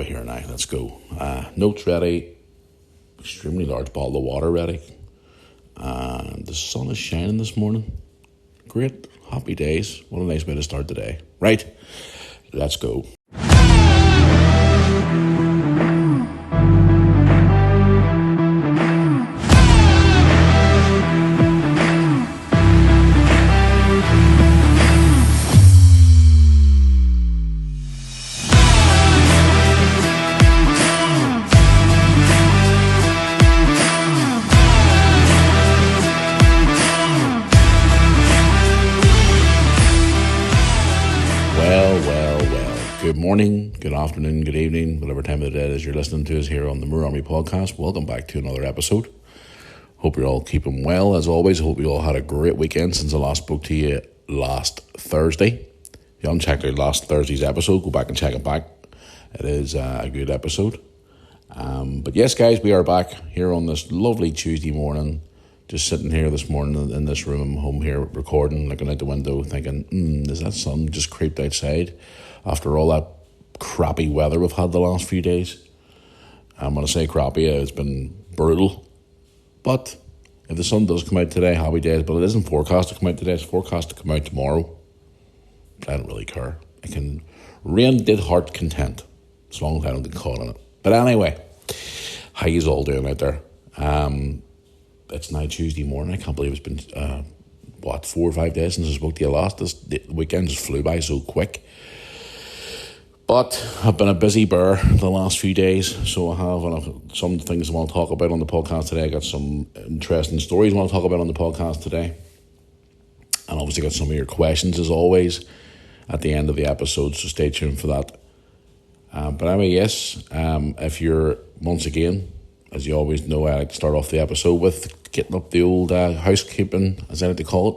we here now? Let's go. Notes ready. Extremely large bottle of water ready. And the sun is shining this morning. Great. Happy days. What a nice way to start the day. Right. Let's go. Good morning, good afternoon, good evening, whatever time of the day it is you're listening to us here on the Moore Army Podcast. Welcome back to another episode. Hope you're all keeping well. As always, hope you all had a great weekend since I last spoke to you last Thursday. If you haven't checked out last Thursday's episode, go back and check it back. It is a good episode. But yes, guys, we are back here on this lovely Tuesday morning. Just sitting here this morning in this room, I'm home here recording, looking out the window, thinking, is that sun just creeped outside after all that crappy weather we've had the last few days? I'm going to say crappy, it's been brutal. But if the sun does come out today, happy days. But it isn't forecast to come out today, it's forecast to come out tomorrow. I don't really care. Rain did heart content, as long as I don't get caught on it. But anyway, how you all doing out there? It's now Tuesday morning. I can't believe it's been, 4 or 5 days since I spoke to you last. The weekend just flew by so quick. But I've been a busy bear the last few days, so I have some things I want to talk about on the podcast today. I got some interesting stories I want to talk about on the podcast today. And obviously got some of your questions, as always, at the end of the episode, so stay tuned for that. But anyway, yes, if you're, once again, as you always know, I like to start off the episode with getting up the old housekeeping, as I like to call it.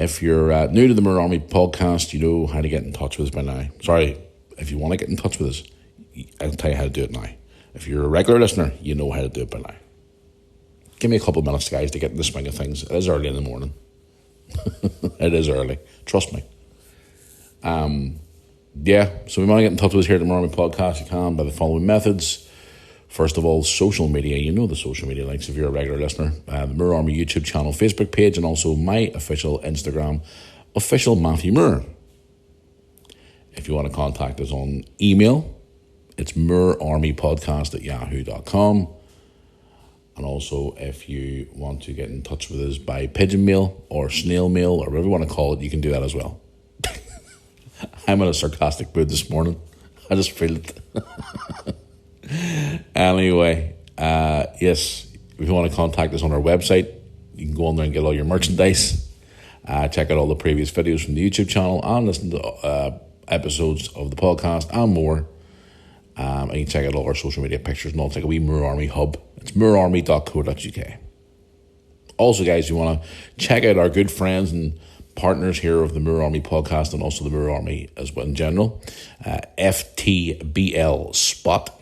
If you're new to the Moore Army Podcast, you know how to get in touch with us by now. Sorry, if you want to get in touch with us, I'll tell you how to do it now. If you're a regular listener, you know how to do it by now. Give me a couple of minutes, guys, to get in the swing of things. It is early in the morning. It is early. Trust me. So if you want to get in touch with us here at the Moore Army Podcast, you can by the following methods. First of all, social media. You know the social media links if you're a regular listener. The Moore Army YouTube channel, Facebook page, and also my official Instagram, official Matthew Moore. If you want to contact us on email, it's moorearmypodcast@yahoo.com. And also, if you want to get in touch with us by pigeon mail or snail mail or whatever you want to call it, you can do that as well. I'm in a sarcastic mood this morning. I just feel it. Anyway, yes, if you want to contact us on our website, you can go on there and get all your merchandise. Check out all the previous videos from the YouTube channel and listen to episodes of the podcast and more. And you can check out all our social media pictures and all. It's like a wee Moore Army hub. It's moorearmy.co.uk. Also, guys, you want to check out our good friends and partners here of the Moore Army Podcast and also the Moore Army as well in general. FTBL Spot.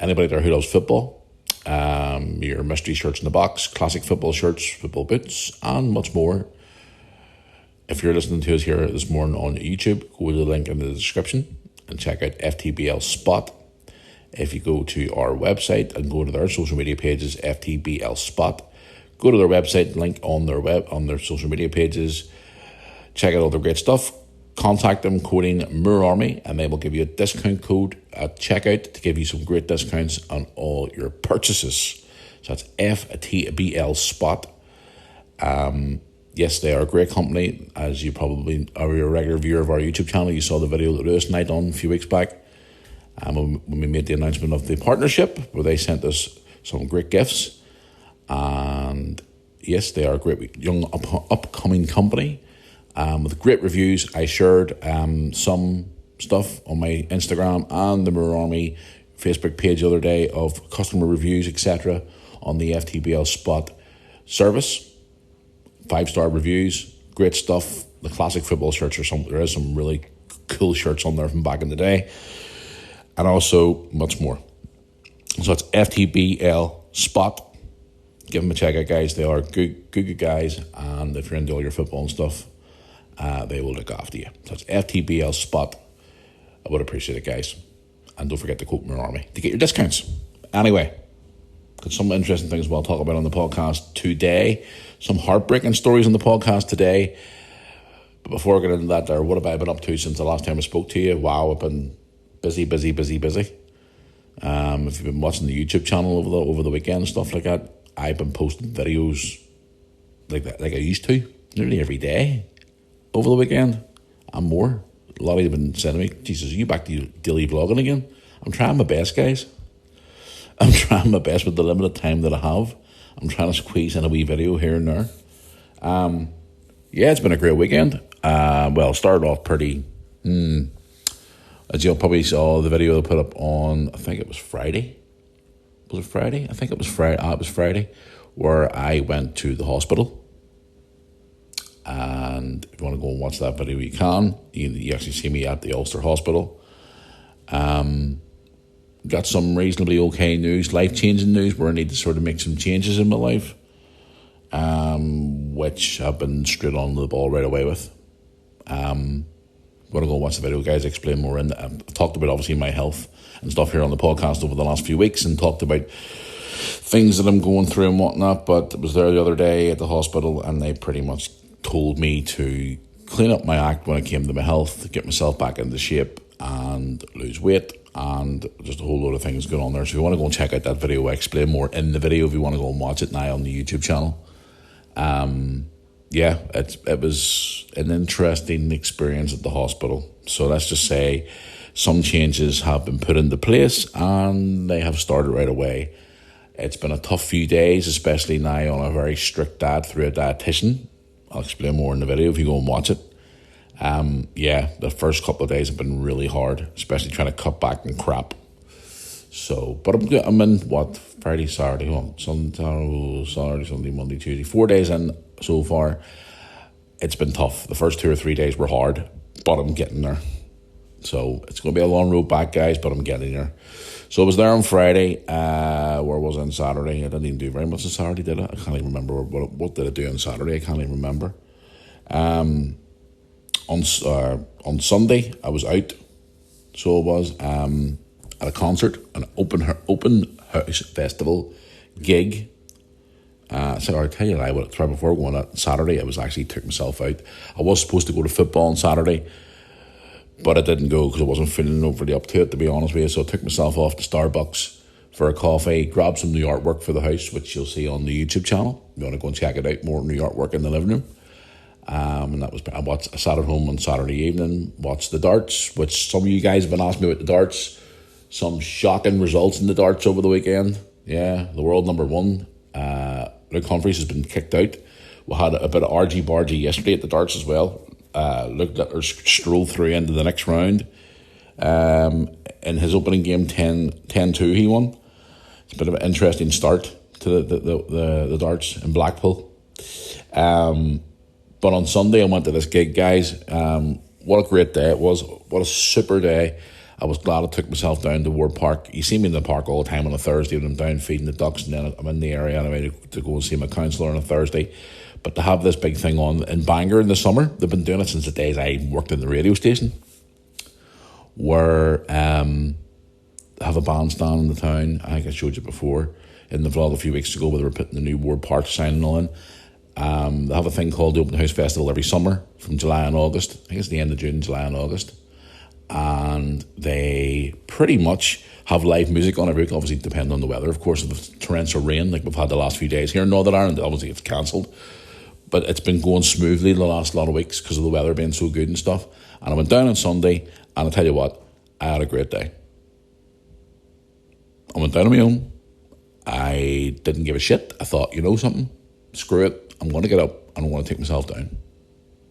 Anybody there who loves football, your mystery shirts in the box, classic football shirts, football boots, and much more. If you're listening to us here this morning on YouTube, go to the link in the description and check out FTBL Spot. If you go to our website and go to their social media pages, FTBL Spot, go to their website, link on their social media pages, check out all their great stuff. Contact them quoting Moore Army and they will give you a discount code at checkout to give you some great discounts on all your purchases. So that's FTBL Spot. Yes, they are a great company. As you probably are a regular viewer of our YouTube channel, you saw the video that Lewis and I done a few weeks back when we made the announcement of the partnership where they sent us some great gifts. And yes, they are a great young upcoming company. With great reviews. I shared some stuff on my Instagram and the Moore Army Facebook page the other day of customer reviews, etc. on the FTBL Spot service. 5-star reviews, great stuff. The classic football shirts there is some really cool shirts on there from back in the day. And also much more. So it's FTBL Spot. Give them a check out, guys. They are good guys. And if you're into all your football and stuff, they will look after you. So it's FTBL Spot. I would appreciate it, guys. And don't forget to quote my army to get your discounts. Anyway, got some interesting things we'll talk about on the podcast today. Some heartbreaking stories on the podcast today. But before I get into that there, what have I been up to since the last time I spoke to you? Wow, I've been busy. If you've been watching the YouTube channel over the weekend and stuff like that, I've been posting videos like that, like I used to, nearly every day over the weekend and more. A lot of you have been saying to me, Jesus, are you back to daily vlogging again? I'm trying my best, guys. I'm trying my best with the limited time that I have. I'm trying to squeeze in a wee video here and there. Yeah, it's been a great weekend. Well, started off pretty... As you probably saw the video they put up on, I think it was Friday. Was it Friday? I think it was Friday. It was Friday, where I went to the hospital. And if you want to go and watch that video, you can. You actually see me at the Ulster Hospital. Got some reasonably okay news, life-changing news, where I need to sort of make some changes in my life, which I've been straight on the ball right away with. Want to go and watch the video, guys, explain more. I've talked about, obviously, my health and stuff here on the podcast over the last few weeks and talked about things that I'm going through and whatnot, but I was there the other day at the hospital and they pretty much told me to clean up my act when it came to my health, to get myself back into shape and lose weight, and just a whole load of things going on there. So if you want to go and check out that video, I explain more in the video if you want to go and watch it now on the YouTube channel. Yeah, it was an interesting experience at the hospital. So let's just say some changes have been put into place and they have started right away. It's been a tough few days, especially now on a very strict diet through a dietitian. I'll explain more in the video if you go and watch it. Yeah, the first couple of days have been really hard, especially trying to cut back on crap. So, but I'm in, Friday, Saturday, Sunday, Monday, Tuesday, 4 days in so far. It's been tough. The first 2 or 3 days were hard, but I'm getting there. So it's going to be a long road back, guys, but I'm getting there. So I was there on Friday. Where was I on Saturday? I didn't even do very much on Saturday, did I? I can't even remember. What did I do on Saturday? I can't even remember. On Sunday, I was out. So I was at a concert, an open house festival gig. So I'll tell you a lie, but right before going on Saturday, I was actually took myself out. I was supposed to go to football on Saturday, but I didn't go because I wasn't feeling overly up to it, to be honest with you. So I took myself off to Starbucks for a coffee, grabbed some new artwork for the house, which you'll see on the YouTube channel. If you want to go and check it out, more new artwork in the living room. And that was, I sat at home on Saturday evening, watched the darts, which some of you guys have been asking me about the darts. Some shocking results in the darts over the weekend. Yeah, the world number one, Luke Humphries, has been kicked out. We had a bit of argy-bargy yesterday at the darts as well. Looked at or strolled through into the next round. In his opening game, 10-2, he won. It's a bit of an interesting start to the darts in Blackpool. But on Sunday, I went to this gig, guys. What a great day it was. What a super day. I was glad I took myself down to Ward Park. You see me in the park all the time on a Thursday when I'm down feeding the ducks, and then I'm in the area anyway to go and see my counsellor on a Thursday. But to have this big thing on in Bangor in the summer, they've been doing it since the days I worked in the radio station, where they have a bandstand in the town. I think I showed you before in the vlog a few weeks ago where they were putting the new Ward Park sign and all in. They have a thing called the Open House Festival every summer from July and August. I think it's the end of June, July and August. And they pretty much have live music on every week, obviously depending on the weather, of course. If it's torrential rain like we've had the last few days here in Northern Ireland, obviously it's cancelled. But it's been going smoothly the last lot of weeks because of the weather being so good and stuff. And I went down on Sunday, and I'll tell you what, I had a great day. I went down on my own. I didn't give a shit. I thought, you know something? Screw it. I'm going to get up and I want to take myself down.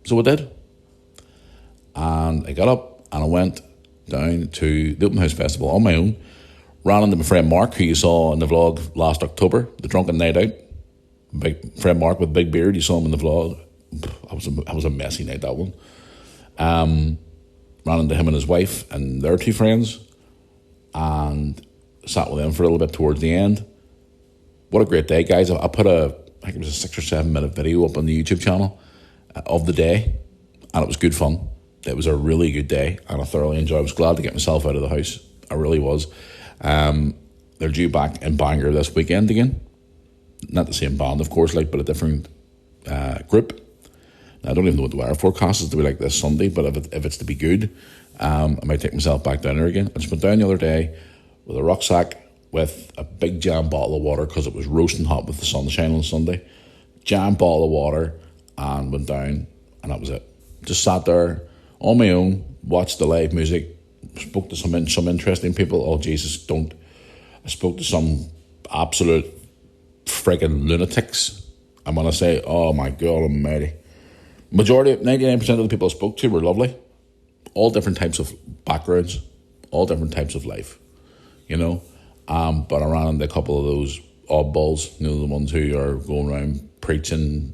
So I did. And I got up and I went down to the Open House Festival on my own. Ran into my friend Mark, who you saw in the vlog last October, the Drunken Night Out. Big friend Mark with big beard, you saw him in the vlog. That was a messy night, that one. Ran into him and his wife and their two friends and sat with them for a little bit towards the end. What a great day, guys. I put I think it was a 6 or 7 minute video up on the YouTube channel of the day, and it was good fun. It was a really good day, and I thoroughly enjoyed it. I was glad to get myself out of the house I really was. They're due back in Bangor this weekend again. Not the same band, of course, but a different group. Now, I don't even know what the weather forecast is to be like this Sunday, but if it's to be good, I might take myself back down there again. I just went down the other day with a rucksack with a big jam bottle of water because it was roasting hot with the sunshine on Sunday. Jam bottle of water, and went down, and that was it. Just sat there on my own, watched the live music, spoke to some interesting people. Oh, Jesus, don't. I spoke to some absolute friggin' lunatics. I'm going to say, oh my God almighty. 99% of the people I spoke to were lovely. All different types of backgrounds, all different types of life, But I ran into a couple of those oddballs, the ones who are going around preaching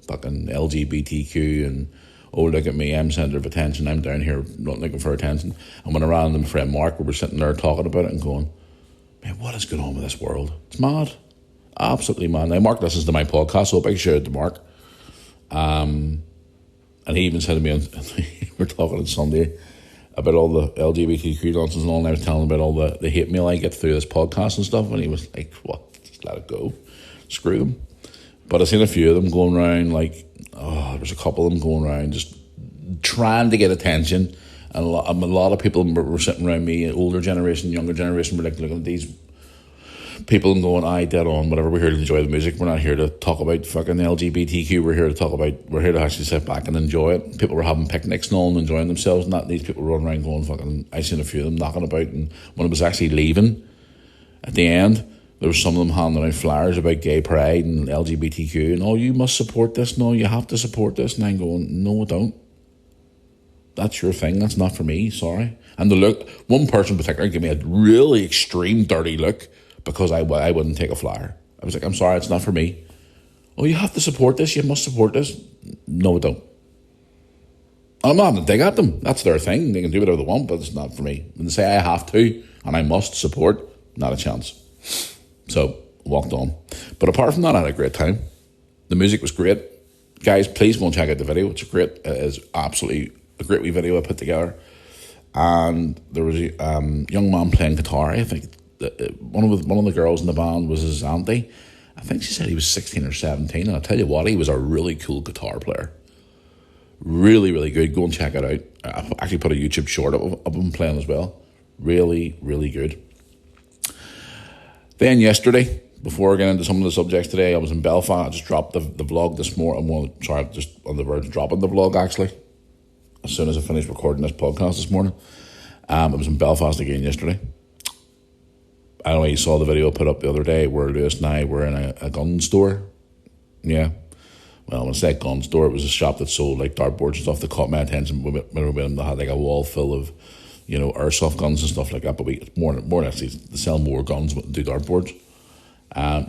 fucking LGBTQ and, oh, look at me, I'm centre of attention, I'm down here not looking for attention. And when I ran into my friend Mark, we were sitting there talking about it and going, man, what is going on with this world? It's mad. Absolutely mad. Now, Mark listens to my podcast, so a big shout out to Mark. And he even said to me, we were talking on Sunday about all the LGBTQ nonsense and all, and I was telling him about all the hate mail I get through this podcast and stuff, and he was like, what? Just let it go. Screw them. But I've seen a few of them going around, there's a couple of them going around just trying to get attention. And a lot of people were sitting around me, older generation, younger generation, were like looking at these people and going, aye, dead on, whatever, we're here to enjoy the music. We're not here to talk about fucking LGBTQ. We're here to actually sit back and enjoy it. People were having picnics and all and enjoying themselves, and these people were running around going fucking, I seen a few of them knocking about, and when it was actually leaving, at the end, there was some of them handing out flyers about gay pride and LGBTQ, and, oh, you must support this, no, you have to support this, and I'm going, no, I don't. That's your thing, that's not for me, sorry. And the look, one person in particular gave me a really extreme dirty look because I wouldn't take a flyer. I was like, I'm sorry, it's not for me. Oh, you have to support this, you must support this. No, I don't. I'm not going to dig at them. That's their thing. They can do whatever they want, but it's not for me. When they say I have to and I must support, not a chance. So, walked on. But apart from that, I had a great time. The music was great. Guys, please go and check out the video. It's great. It is absolutely a great wee video I put together. And there was a young man playing guitar. I think one of the girls in the band was his auntie. I think she said he was 16 or 17. And I'll tell you what, he was a really cool guitar player. Really, really good. Go and check it out. I actually put a YouTube short of him playing as well. Really, really good. Then yesterday, before I get into some of the subjects today, I was in Belfast. I just dropped the vlog this morning. I'm just on the verge of dropping the vlog, actually, as soon as I finished recording this podcast this morning. I was in Belfast again yesterday. I don't know if you saw the video I put up the other day where Lewis and I were in a gun store. Yeah. Well, when I say gun store, it was a shop that sold like dartboards and stuff that caught my attention. They had like a wall full of, airsoft guns and stuff like that. But more or less, they sell more guns but do dartboards.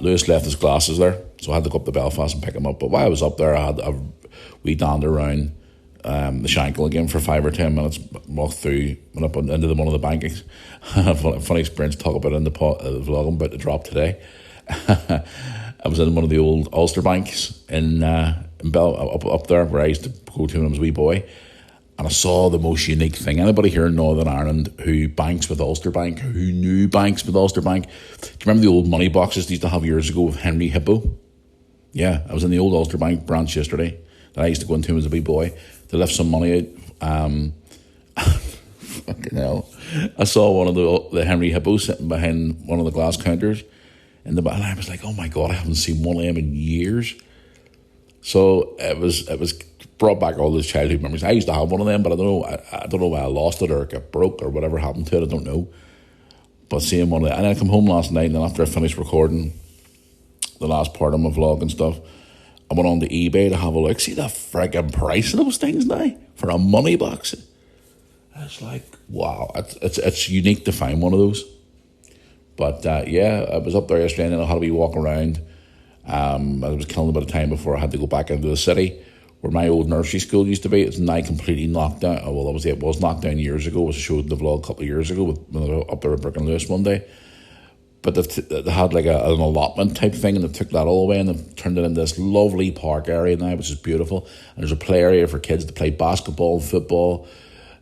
Lewis left his glasses there, so I had to go up to Belfast and pick him up. But while I was up there, I had a wee dander around the Shankill again for 5 or 10 minutes. Walked through, went up into one of the bankings. Funny experience to talk about in the vlog I'm about to drop today. I was in one of the old Ulster banks in up there where I used to go to when I was a wee boy, and I saw the most unique thing. Anybody here in Northern Ireland who banks with Ulster Bank, who knew banks with Ulster Bank, do you remember the old money boxes they used to have years ago with Henry Hippo? Yeah, I was in the old Ulster Bank branch yesterday that I used to go into as a wee boy to lift some money out. Fucking hell. I saw one of the Henry Hippos sitting behind one of the glass counters in the back, and I was like, oh my God, I haven't seen one of them in years. So it was brought back all those childhood memories. I used to have one of them, but I don't know why I lost it or it got broke or whatever happened to it. I don't know. But seeing one of them, and I come home last night, and after I finished recording the last part of my vlog and stuff, I went on to eBay to have a look. See the friggin' price of those things now for a money box. It's like, wow, it's unique to find one of those. But yeah, I was up there yesterday and I had a wee walk around. I was killing a bit of time before I had to go back into the city where my old nursery school used to be. It's now completely knocked down. Well, obviously it was knocked down years ago. It was showed in the vlog a couple of years ago when I was up there at Brick and Lewis one day. But they had like an allotment type thing, and they took that all away and they've turned it into this lovely park area now, which is beautiful. And there's a play area for kids to play basketball and football.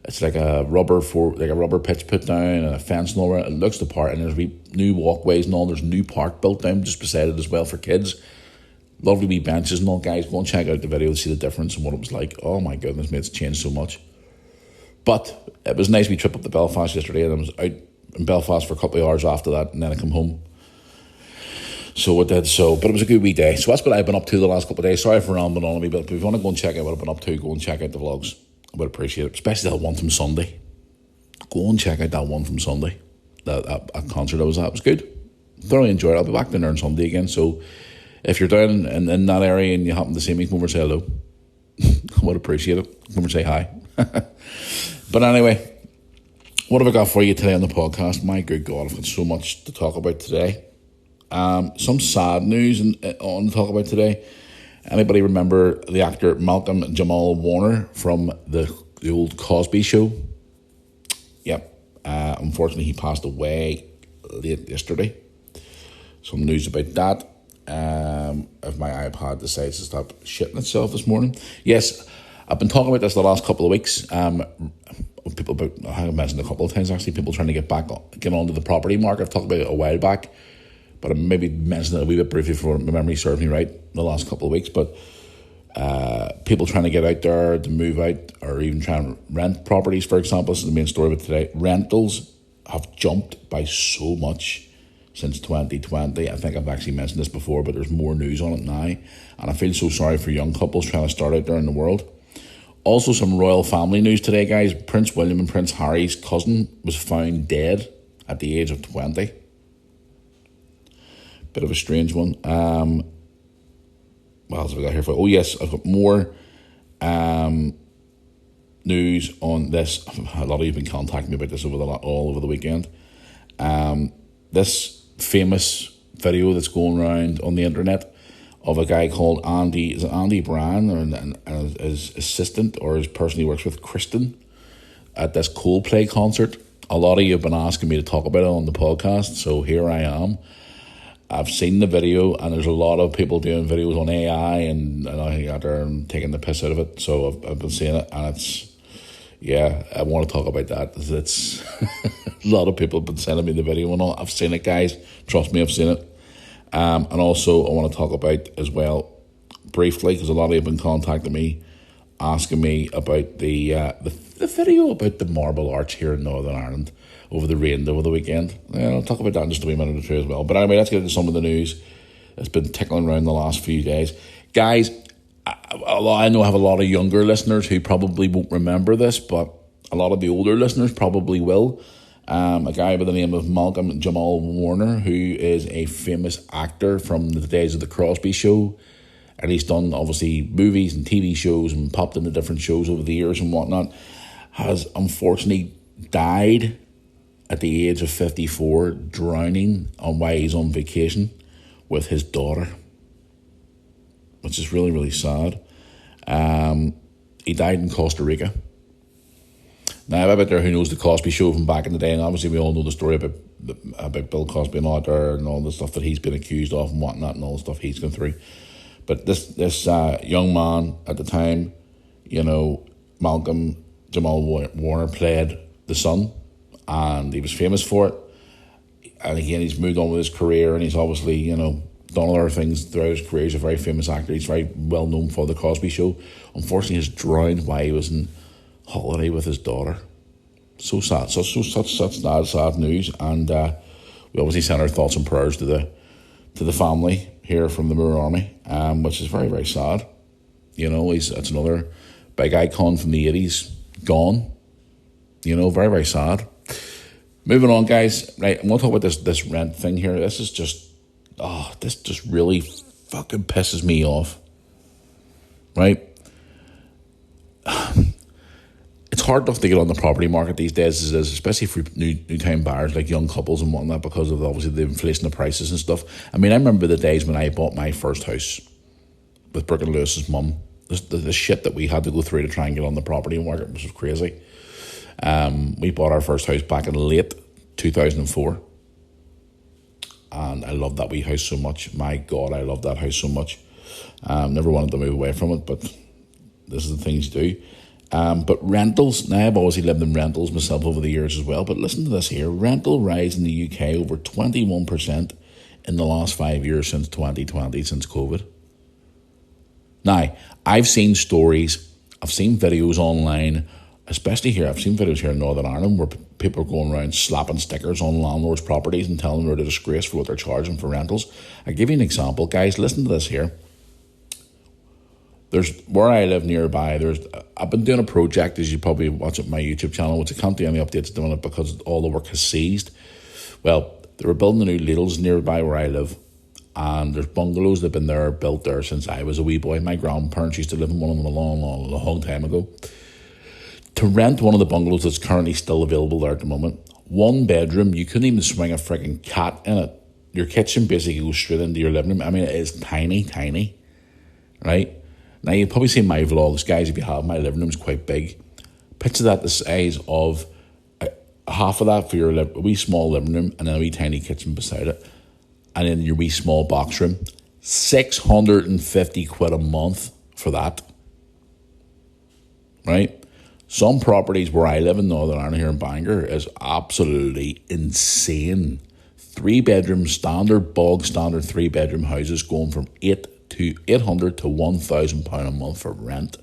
It's like a rubber pitch put down and a fence and all that. It looks the part, and there's new walkways and all. There's a new park built down just beside it as well for kids. Lovely wee benches and all, guys. Go and check out the video to see the difference and what it was like. Oh my goodness, mate, it's changed so much. But it was nice we trip up to Belfast yesterday, and I was out in Belfast for a couple of hours after that, and then I come home. So it did so, but it was a good wee day. So that's what I've been up to the last couple of days. Sorry for rambling on a wee bit, but if you want to go and check out what I've been up to, go and check out the vlogs. I would appreciate it, especially that one from Sunday. Go and check out that one from Sunday. That concert I was at, it was good. Thoroughly enjoyed it. I'll be back down there on Sunday again. So if you're down in that area and you happen to see me, come over and say hello. I would appreciate it. Come over and say hi. But anyway, what have I got for you today on the podcast? My good God, I've got so much to talk about today. Some sad news on to talk about today. Anybody remember the actor Malcolm Jamal Warner from the old Cosby Show? Yep. Unfortunately, he passed away late yesterday. Some news about that. If my iPad decides to stop shitting itself this morning. Yes, I've been talking about this the last couple of weeks. People about, I mentioned a couple of times actually, people trying to get onto the property market. I've talked about it a while back, but I maybe mentioned it a wee bit briefly for my memory serves me right the last couple of weeks. But people trying to get out there to move out or even trying to rent properties, for example. This is the main story of it today. Rentals have jumped by so much since 2020. I think I've actually mentioned this before, but there's more news on it now. And I feel so sorry for young couples trying to start out there in the world. Also, some royal family news today, guys. Prince William and Prince Harry's cousin was found dead at the age of 20. Bit of a strange one. What else have I got here for? Oh yes, I've got more news on this. A lot of you have been contacting me about this all over the weekend. This famous video that's going around on the internet of a guy called Andy. Is it Andy Bryan or his assistant or his person he works with, Kristen, at this Coldplay concert? A lot of you have been asking me to talk about it on the podcast, so here I am. I've seen the video, and there's a lot of people doing videos on AI, and I got there and taking the piss out of it. So I've been seeing it, and I want to talk about that. It's a lot of people have been sending me the video and all. I've seen it, guys. Trust me, I've seen it. And also, I want to talk about as well briefly, because a lot of you have been contacting me, asking me about the video about the Marble Arch here in Northern Ireland over the rain over the weekend. I'll talk about that in just a wee minute or two as well. But anyway, let's get into some of the news that's been tickling around the last few days. Guys, I know I have a lot of younger listeners who probably won't remember this, but a lot of the older listeners probably will. A guy by the name of Malcolm Jamal Warner, who is a famous actor from the days of the Cosby Show, and he's done obviously movies and TV shows and popped into different shows over the years and whatnot, has unfortunately died at the age of 54, drowning while he's on vacation with his daughter, which is really, really sad. He died in Costa Rica. Now, I bet there who knows the Cosby Show from back in the day, and obviously we all know the story about Bill Cosby and all that there, and all the stuff that he's been accused of and whatnot, and all the stuff he's gone through. But this young man at the time, Malcolm Jamal Warner played the son, and he was famous for it. And again, he's moved on with his career, and he's obviously, done other things throughout his career. He's a very famous actor. He's very well known for the Cosby Show. Unfortunately, he's drowned while he was in holiday with his daughter. So sad. Such sad news. And we obviously send our thoughts and prayers to the family here from the Moore Army, which is very, very sad. It's another big icon from the 80s gone. Very, very sad. Moving on, guys. Right, I'm going to talk about this rent thing here. This just really fucking pisses me off. Right? It's hard enough to get on the property market these days as it is, especially for new-time buyers like young couples and whatnot, because of obviously the inflation of prices and stuff. I mean, I remember the days when I bought my first house with Brooke and Lewis's mum. The shit that we had to go through to try and get on the property market was crazy. We bought our first house back in late 2004. And I love that wee house so much. My God, I love that house so much. Never wanted to move away from it, but this is the things you do. But rentals, now I've obviously lived in rentals myself over the years as well, but listen to this here. Rental rise in the UK over 21% in the last 5 years since 2020, since COVID. Now, I've seen stories, I've seen videos online, especially here, I've seen videos here in Northern Ireland where people are going around slapping stickers on landlords' properties and telling them they're a disgrace for what they're charging for rentals. I'll give you an example. Guys, listen to this here. There's where I live nearby. I've been doing a project, as you probably watch on my YouTube channel, which I can't do any updates on it because all the work has ceased. Well, they were building the new Lidl's nearby where I live, and there's bungalows that have been there, built there since I was a wee boy. My grandparents used to live in one of them a long time ago. To rent one of the bungalows that's currently still available there at the moment, 1 bedroom, you couldn't even swing a freaking cat in it. Your kitchen basically goes straight into your living room. I mean, it is tiny, right? Now, you've probably seen my vlogs, guys, if you have. My living room's quite big. Picture that the size of half of that for your wee small living room and then a wee tiny kitchen beside it. And then your wee small box room. 650 quid a month for that. Right? Some properties where I live in Northern Ireland here in Bangor is absolutely insane. 3-bedroom standard, bog standard 3-bedroom houses going from 800 to £1,000 a month for rent.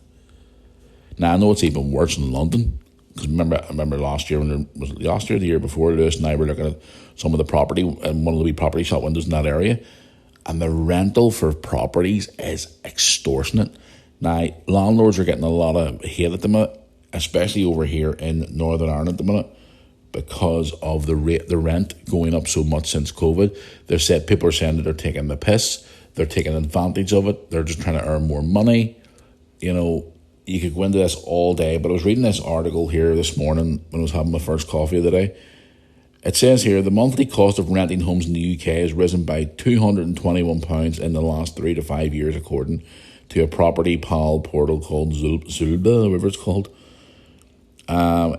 Now, I know it's even worse in London, because I remember last year, the year before, Lewis and I were looking at some of the property in one of the wee property shop windows in that area, and the rental for properties is extortionate. Now, landlords are getting a lot of hate at the minute, especially over here in Northern Ireland at the minute, because of the rent going up so much since COVID. People are saying that they're taking the piss. They're taking advantage of it. They're just trying to earn more money. You know, you could go into this all day, but I was reading this article here this morning when I was having my first coffee of the day. It says here, the monthly cost of renting homes in the UK has risen by £221 in the last 3 to 5 years, according to a property pal portal called Zulba, whatever it's called.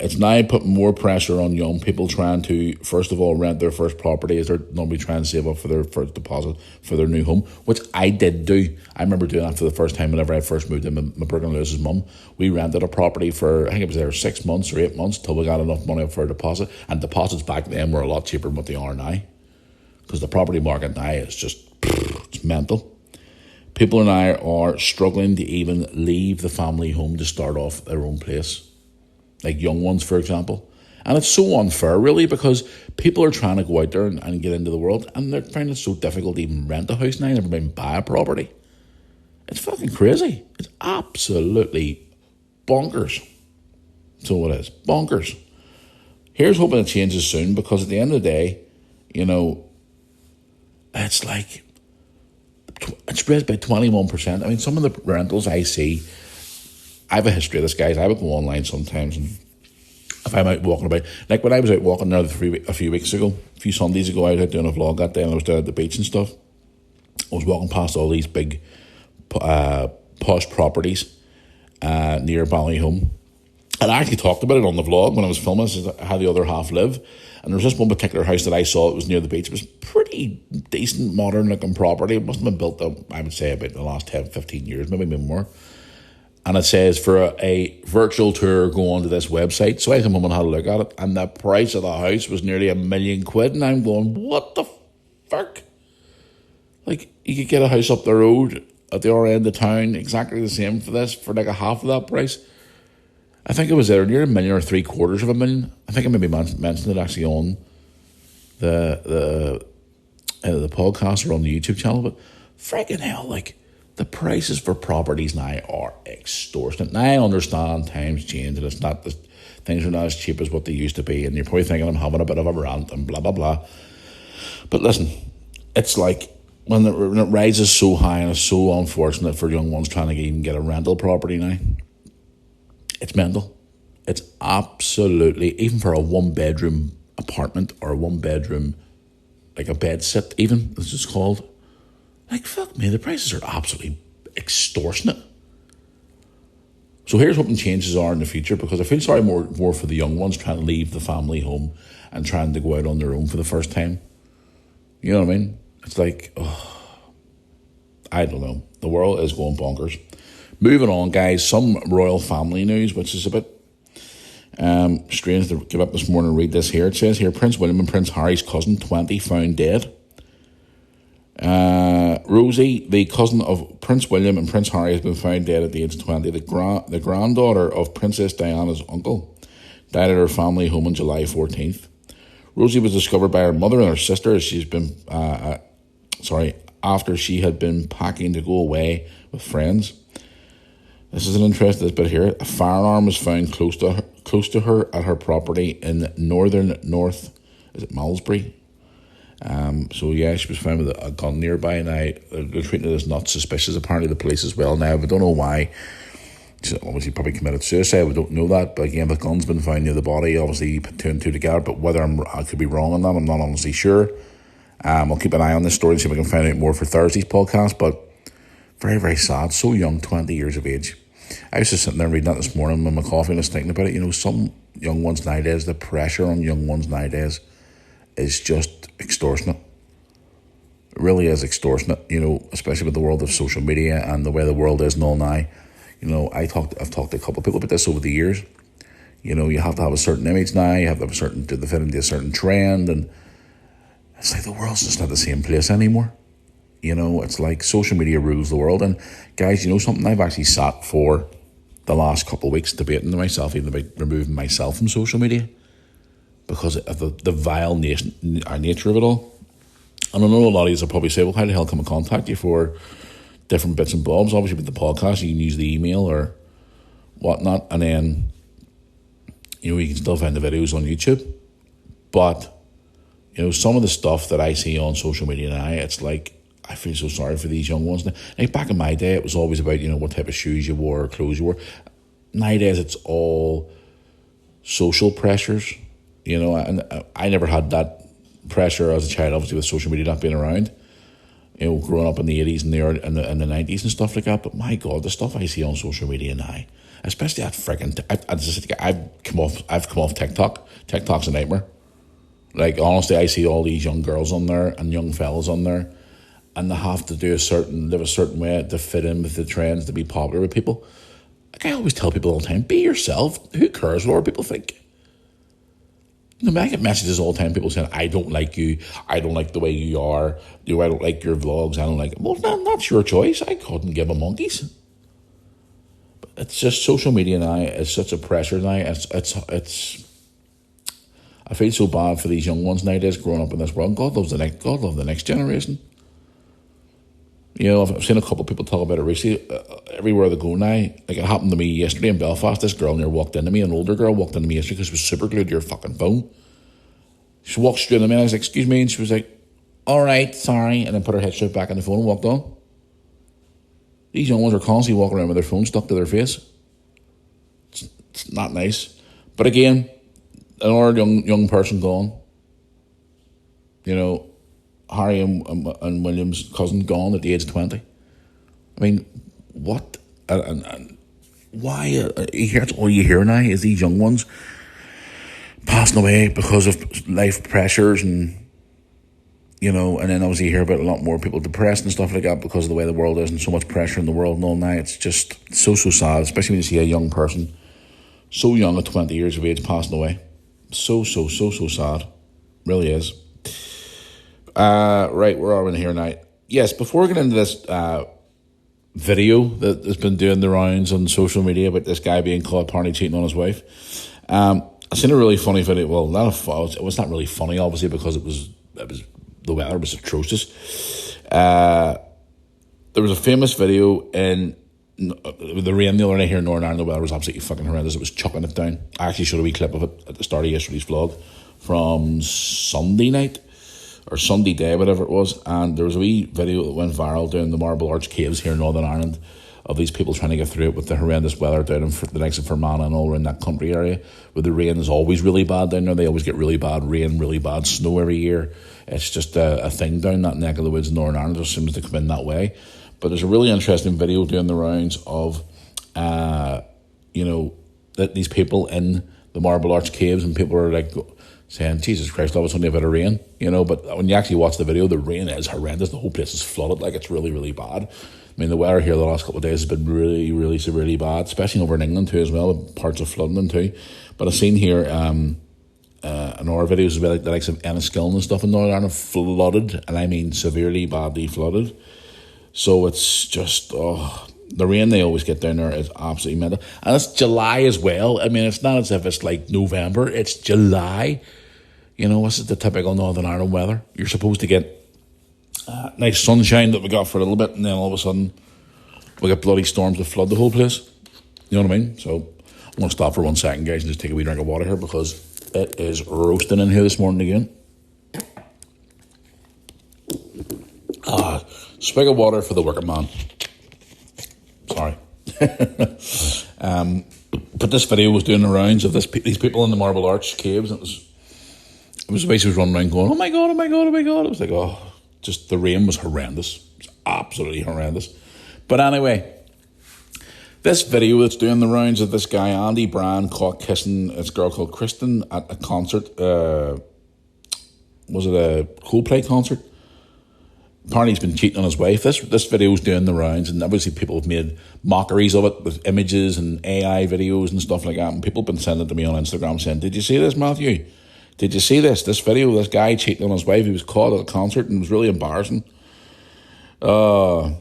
It's now putting more pressure on young people trying to, first of all, rent their first property as they're normally trying to save up for their first deposit for their new home, which I did do. I remember doing that for the first time whenever I first moved in. My brother and Lewis's mum, we rented a property for, I think it was there 6 months or 8 months till we got enough money up for a deposit. And deposits back then were a lot cheaper than what they are now, because the property market now is just, it's mental. People now are struggling to even leave the family home to start off their own place. Like young ones, for example. And it's so unfair, really, because people are trying to go out there and get into the world, and they're finding it so difficult to even rent a house now, never mind buy a property. It's fucking crazy. It's absolutely bonkers. So it is. Bonkers. Here's hoping it changes soon, because at the end of the day, you know, it's like, it's raised by 21%. I mean, some of the rentals I see, I have a history of this, guys. I would go online sometimes, and if I'm out walking about, like when I was out walking there a few weeks ago, a few Sundays ago, I was out doing a vlog that day, and I was down at the beach and stuff. I was walking past all these big posh properties near Ballyholme. And I actually talked about it on the vlog when I was filming. I said how the other half live. And there was this one particular house that I saw that was near the beach. It was pretty decent, modern-looking property. It must have been built up, I would say, about the last 10, 15 years, maybe more. And it says for a virtual tour, go onto this website. So I came home and had a look at it, and the price of the house was nearly £1 million. And I'm going, what the fuck? Like, you could get a house up the road at the other end of town, exactly the same for this, for like a half of that price. I think it was there near £1 million or £750,000. I think I maybe mentioned it actually on the podcast or on the YouTube channel. But freaking hell, like, the prices for properties now are extortionate. Now I understand times change and it's not, things are not as cheap as what they used to be, and you're probably thinking I'm having a bit of a rant and blah, blah, blah. But listen, it's like when it rises so high, and it's so unfortunate for young ones trying to even get a rental property now. It's mental. It's absolutely, even for a 1-bedroom apartment or a 1-bedroom, like a bed sit even, as it's called. Like, fuck me, the prices are absolutely extortionate. So here's hoping changes are in the future, because I feel sorry more for the young ones trying to leave the family home and trying to go out on their own for the first time. You know what I mean? It's like, I don't know. The world is going bonkers. Moving on, guys, some royal family news, which is a bit strange to give up this morning and read this here. It says here, Prince William and Prince Harry's cousin, 20, found dead. Rosie, the cousin of Prince William and Prince Harry, has been found dead at the age of 20. The granddaughter of Princess Diana's uncle died at her family home on July 14th. Rosie was discovered by her mother and her sister as after she had been packing to go away with friends. This is an interesting bit here. A firearm was found close to her at her property in northern North. Is it Malmesbury? So yeah, she was found with a gun nearby, and they're treating it as not suspicious. Apparently, the police as well now. But don't know why. She obviously probably committed suicide. We don't know that. But again, the gun's been found near the body. Obviously, you put two and two together. But whether I could be wrong on that, I'm not honestly sure. I'll keep an eye on this story and see if I can find out more for Thursday's podcast. But very, very sad. So young, 20 years of age. I was just sitting there reading that this morning with my coffee and I was thinking about it. You know, some young ones nowadays, the pressure on young ones nowadays is just extortionate. It really is extortionate, you know, especially with the world of social media and the way the world is and all now. You know, I've talked to a couple of people about this over the years. You know, you have to have a certain image now, you have to have to fit into a certain trend, and it's like the world's just not the same place anymore. You know, it's like social media rules the world. And guys, you know something? I've actually sat for the last couple of weeks debating to myself, even about removing myself from social media because of the vile nature of it all. And I know a lot of you will probably say, well, how the hell can I contact you for different bits and bobs? Obviously, with the podcast, you can use the email or whatnot. And then, you know, you can still find the videos on YouTube. But, you know, some of the stuff that I see on social media now, it's like, I feel so sorry for these young ones. Like back in my day, it was always about, you know, what type of shoes you wore or clothes you wore. Nowadays, it's all social pressures, you know, and I never had that pressure as a child, obviously, with social media not being around, you know, growing up in the 80s and the 90s and stuff like that. But my God, the stuff I see on social media now, especially that freaking, I've come off TikTok. TikTok's a nightmare. Like, honestly, I see all these young girls on there and young fellas on there, and they have to live a certain way to fit in with the trends, to be popular with people. Like I always tell people all the time, be yourself. Who cares what people think? You know, I get messages all the time, people saying, I don't like you, I don't like the way you are, I don't like your vlogs, I don't like it. Well, that's your choice. I couldn't give a monkeys. But it's just social media now, it's such a pressure now. It's I feel so bad for these young ones nowadays growing up in this world. God love the next generation. You know, I've seen a couple of people talk about it recently. Everywhere they go now, like it happened to me yesterday in Belfast. This girl near walked into me, an older girl walked into me yesterday because she was super glued to your fucking phone. She walked straight into me and I was like, excuse me, and she was like, all right, sorry, and then put her head straight back on the phone and walked on. These young ones are constantly walking around with their phone stuck to their face. It's not nice. But again, another young person gone. You know, Harry and William's cousin gone at the age of 20. I mean, what? And why? That's all you hear now is these young ones passing away because of life pressures, and you know, and then obviously you hear about a lot more people depressed and stuff like that because of the way the world is and so much pressure in the world and all now. It's just so sad, especially when you see a young person so young at 20 years of age passing away. So sad. Really is. Right, where are we here now? Yes, before we get into this video that has been doing the rounds on social media about this guy being caught apparently cheating on his wife, I seen a really funny video. Well, it was not really funny, obviously, because it was the weather was atrocious. There was a famous video in the rain the other day here in Northern Ireland. The weather was absolutely fucking horrendous. It was chucking it down. I actually showed a wee clip of it at the start of yesterday's vlog from Sunday night or Sunday day, whatever it was. And there was a wee video that went viral down the Marble Arch Caves here in Northern Ireland of these people trying to get through it with the horrendous weather down in the likes of Fermanagh and all around that country area, where the rain is always really bad down there. They always get really bad rain, really bad snow every year. It's just a thing down that neck of the woods in Northern Ireland. It just seems to come in that way. But there's a really interesting video doing the rounds of, you know, that these people in the Marble Arch Caves, and people are like saying, Jesus Christ, love, it's only a bit of rain, you know. But when you actually watch the video, the rain is horrendous. The whole place is flooded, like it's really, really bad. I mean, the weather here the last couple of days has been really, really severely bad, especially over in England too as well, parts of flooding too. But I've seen here in our videos about the likes of Enniskillen and stuff in Northern Ireland flooded, and I mean severely, badly flooded. So it's just, the rain they always get down there is absolutely mental. And it's July as well. I mean, it's not as if it's like November, it's July. You know, this is the typical Northern Ireland weather. You're supposed to get nice sunshine that we got for a little bit, and then all of a sudden we get bloody storms that flood the whole place. You know what I mean? So I'm going to stop for 1 second, guys, and just take a wee drink of water here because it is roasting in here this morning again. Swig of water for the working man. Sorry. But this video was doing the rounds of these people in the Marble Arch caves. And it was basically running around going, oh my God, oh my God, oh my God. It was like, just the rain was horrendous. It was absolutely horrendous. But anyway, this video that's doing the rounds of this guy, Andy Brand, caught kissing this girl called Kristen at a concert. Was it a Coldplay concert? Apparently he's been cheating on his wife. This video's doing the rounds, and obviously people have made mockeries of it with images and AI videos and stuff like that, and people have been sending it to me on Instagram saying, did you see this, Matthew? Did you see this video of this guy cheating on his wife? He was caught at a concert and it was really embarrassing. There's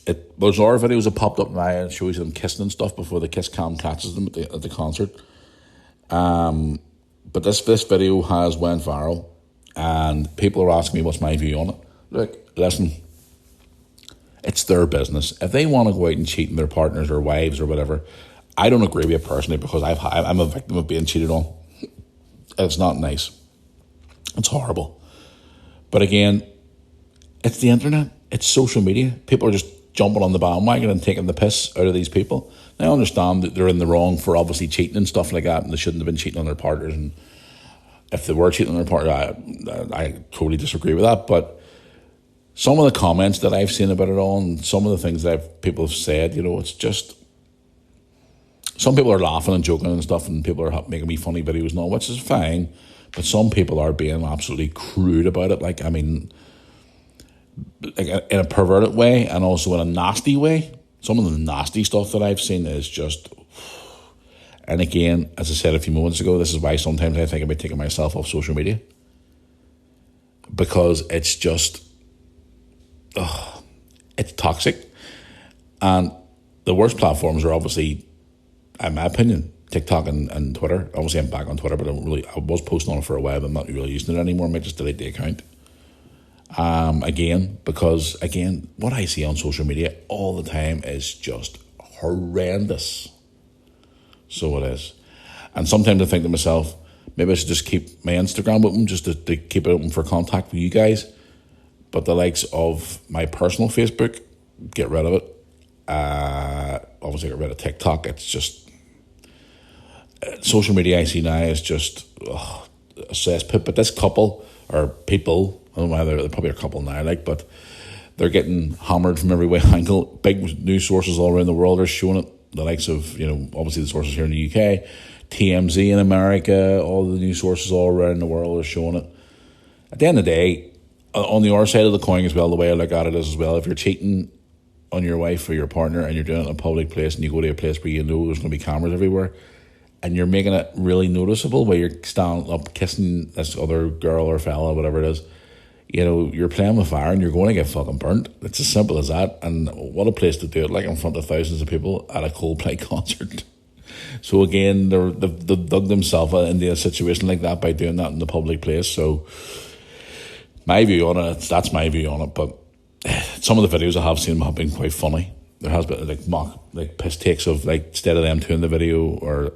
other videos that popped up now and shows them kissing and stuff before the kiss cam catches them at the concert. But this video has went viral, and people are asking me what's my view on it. Look, listen, it's their business. If they want to go out and cheat on their partners or wives or whatever, I don't agree with it personally because I'm a victim of being cheated on. It's not nice. It's horrible. But again, it's the internet. It's social media. People are just jumping on the bandwagon and taking the piss out of these people. I understand that they're in the wrong for obviously cheating and stuff like that, and they shouldn't have been cheating on their partners. And if they were cheating on their partner, I totally disagree with that. But some of the comments that I've seen about it all, and some of the things that people have said, you know, it's just, some people are laughing and joking and stuff, and people are making me funny videos and all, which is fine. But some people are being absolutely crude about it. Like, I mean, like in a perverted way and also in a nasty way. Some of the nasty stuff that I've seen is just, and again, as I said a few moments ago, this is why sometimes I think about taking myself off social media. Because it's just, it's toxic. And the worst platforms are obviously, in my opinion, TikTok and Twitter. Obviously, I'm back on Twitter, but I was posting on it for a while, but I'm not really using it anymore. I might just delete the account. Because what I see on social media all the time is just horrendous. So it is. And sometimes I think to myself, maybe I should just keep my Instagram open, just to keep it open for contact with you guys. But the likes of my personal Facebook, get rid of it. Obviously, get rid of TikTok. It's just, social media I see now is just a cesspit. But this couple, or people, I don't know why they're probably a couple now, but they're getting hammered from every way angle. Big news sources all around the world are showing it. The likes of, obviously the sources here in the UK, TMZ in America, all the news sources all around the world are showing it. At the end of the day, on the other side of the coin as well, the way I look at it is as well, if you're cheating on your wife or your partner and you're doing it in a public place and you go to a place where you know there's going to be cameras everywhere and you're making it really noticeable where you're standing up kissing this other girl or fella, whatever it is, you're playing with fire and you're going to get fucking burnt. It's as simple as that. And what a place to do it, like in front of thousands of people at a Coldplay concert. So again, they've dug themselves into a situation like that by doing that in the public place. So my view on it, that's my view on it. But some of the videos I have seen have been quite funny. There has been piss takes of instead of them two in the video, or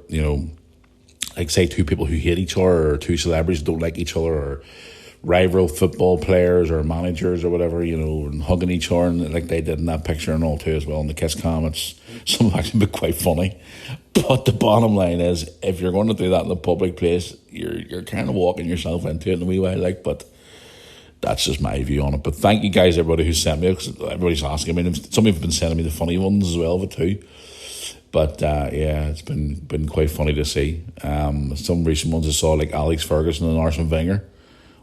say two people who hate each other, or two celebrities who don't like each other, or rival football players or managers or whatever, and hugging each other, and like they did in that picture and all too as well in the kiss cam. Some have actually been quite funny. But the bottom line is, if you're going to do that in a public place, you're kind of walking yourself into it in a wee way, but that's just my view on it. But thank you guys, everybody who sent me, because everybody's asking. I mean, some of you have been sending me the funny ones as well, too. But it's been quite funny to see. Some recent ones I saw, like Alex Ferguson and Arsene Wenger,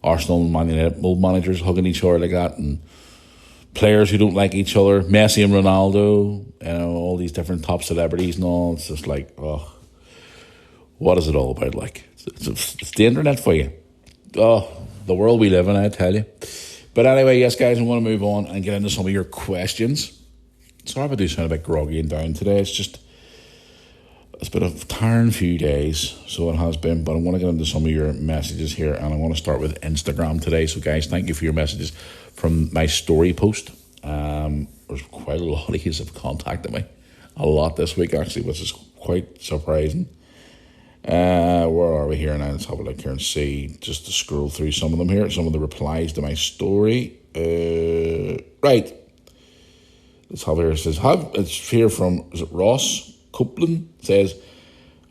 Arsenal and Man United old managers hugging each other like that, and players who don't like each other, Messi and Ronaldo, all these different top celebrities and all. It's just like, oh, what is it all about? Like, it's the internet for you. Oh, the world we live in, I tell you. But anyway, yes, guys, I'm going to move on and get into some of your questions. Sorry if I do sound a bit groggy and down today. It's been a tiring few days, so it has been. But I want to get into some of your messages here, and I want to start with Instagram today. So, guys, thank you for your messages from my story post. There's quite a lot of you have contacted me. A lot this week, actually, which is quite surprising. Where are we here now? Let's have a look here and see, just to scroll through some of them here, some of the replies to my story. Right. Let's have here. It says, it's here from, is it Ross Copeland? It says,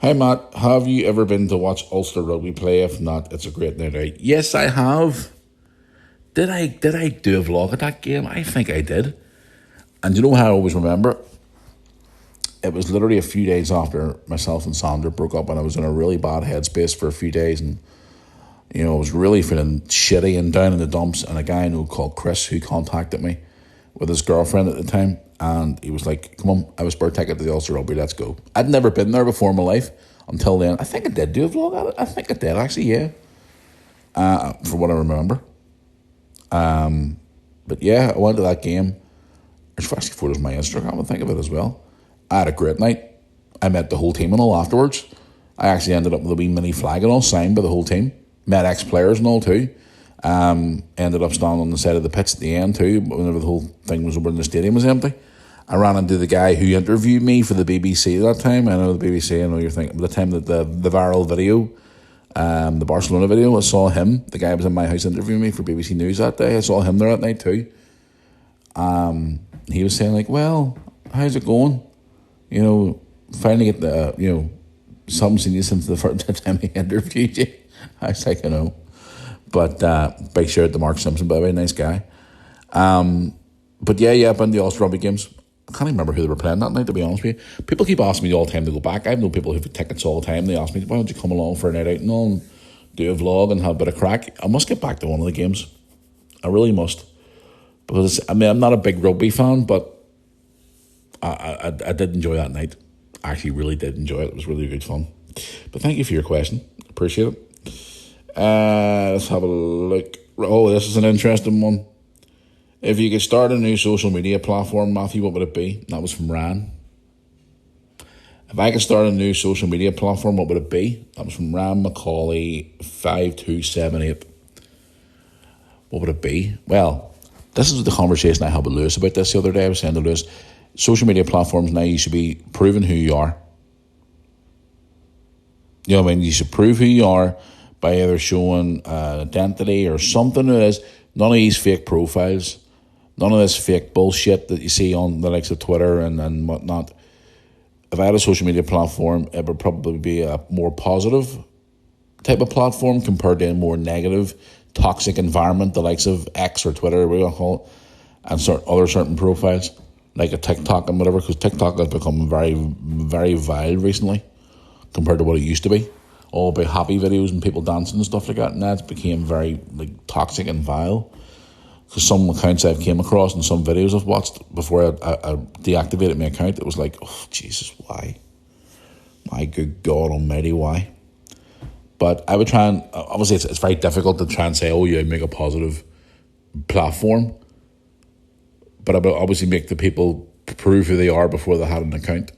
hi Matt, have you ever been to watch Ulster Rugby play? If not, it's a great night out. Yes, I have. Did I do a vlog at that game? I think I did. And you know how I always remember? It was literally a few days after myself and Sandra broke up, and I was in a really bad headspace for a few days, and I was really feeling shitty and down in the dumps. And a guy I know called Chris, who contacted me with his girlfriend at the time, and he was like, come on, I have a spare ticket to the Ulster Rugby, let's go. I'd never been there before in my life until then. I think I did do a vlog at it. I think I did, actually, yeah. For what I remember. But yeah, I went to that game. There's actually photos of my Instagram, I think of it as well. I had a great night. I met the whole team and all afterwards. I actually ended up with a wee mini flag and all signed by the whole team. Met ex-players and all too. Ended up standing on the side of the pitch at the end too, whenever the whole thing was over and the stadium was empty. I ran into the guy who interviewed me for the BBC that time. I know the BBC, I know you're thinking, by the time that the viral video, the Barcelona video, I saw him. The guy was in my house interviewing me for BBC News that day. I saw him there that night too. He was saying like, well, how's it going? Finally get the, something seen you since the first time he interviewed you. I was like, But big shout out to Mark Simpson, by the way, nice guy. But yeah, I've been to the Ulster Rugby games. I can't even remember who they were playing that night, to be honest with you. People keep asking me all the time to go back. I know people who have tickets all the time. They ask me, why don't you come along for a night out and all and do a vlog and have a bit of crack? I must get back to one of the games. I really must. Because, I'm not a big rugby fan, but I did enjoy that night. I actually really did enjoy it. It was really good fun. But thank you for your question. Appreciate it. Let's have a look. Oh, this is an interesting one. If you could start a new social media platform, Matthew, what would it be? That was from Ryan. If I could start a new social media platform, what would it be? That was from Ryan Macaulay 5278. What would it be? Well, this is the conversation I had with Lewis about this the other day. I was saying to Lewis, social media platforms now, you should be proving who you are. You know what I mean? You should prove who you are by either showing identity or something. It is none of these fake profiles, none of this fake bullshit that you see on the likes of Twitter and whatnot. If I had a social media platform, it would probably be a more positive type of platform compared to a more negative, toxic environment, the likes of X or Twitter, what you want to call it, and other certain profiles, like a TikTok and whatever, because TikTok has become very, very vile recently compared to what it used to be. All about happy videos and people dancing and stuff like that, and that became very toxic and vile. Because some accounts I've came across and some videos I've watched before I deactivated my account, it was like, oh Jesus, why? My good God Almighty, why? But I would try and obviously it's very difficult to try and say, oh yeah, make a positive platform. But I would obviously make the people prove who they are before they had an account.